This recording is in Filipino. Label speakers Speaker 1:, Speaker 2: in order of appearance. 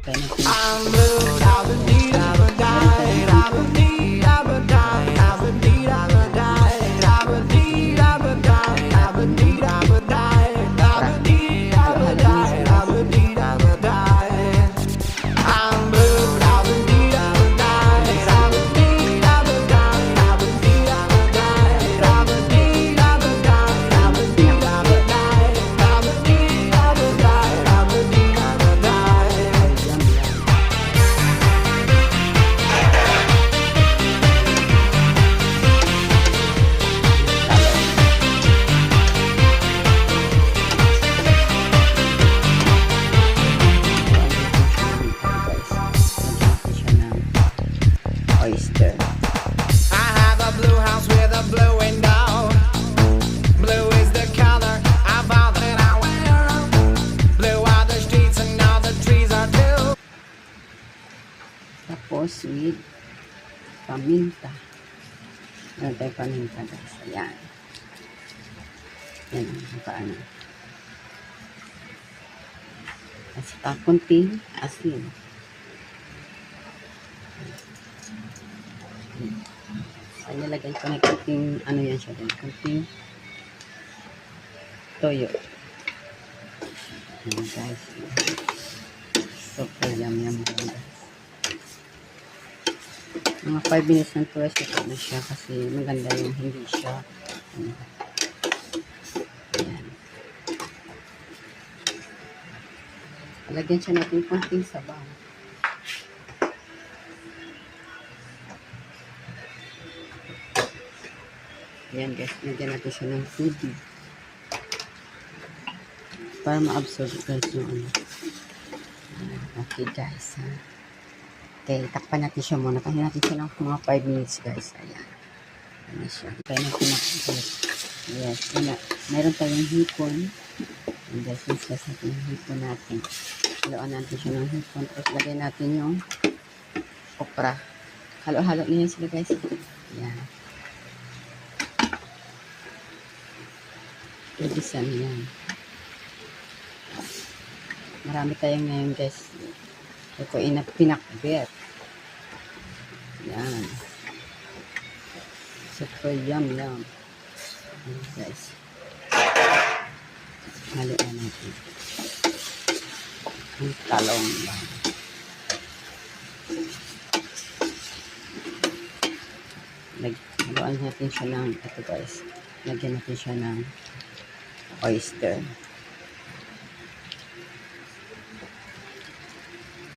Speaker 1: Tayo ng oyster.
Speaker 2: I have a blue house with a blue window. Blue is the color of all that I wear. Blue are the streets and all the trees are blue.
Speaker 1: Tapos with paminta. Meron tayo paminta guys. Ayan. Yan ang paano. At saka kunting asin. So, nilagay ko na kunting, ano yan siya din, kunting toyo. Ayan guys. Super yum guys. Mga 5 minutes ng press ito na siya kasi maganda yung hindi siya. Ayan. Lagyan siya natin kunting sabaw. Ayan guys, lagyan natin siya ng tubig para ma-absorb guys yung ano. Okay guys ha. Okay, takpan natin siya muna. Pahinga natin siya ng mga 5 minutes guys. Ayan. Ayan siya. Tayo na pinakita. Yes. Meron tayong hipon. And guys, miskas natin yung hipon natin. Haluan natin siya ng hipon. Tapos lagay natin yung okra. Halo-halo niya sila guys. Ayan. Ibisan yan. Marami tayong ngayon guys. Ito ay pinakbet. Yan. Super yum. Yan guys. Haluan natin. Ang talong lang. Haluan natin siya ng, ito guys. Lagyan natin siya ng oyster.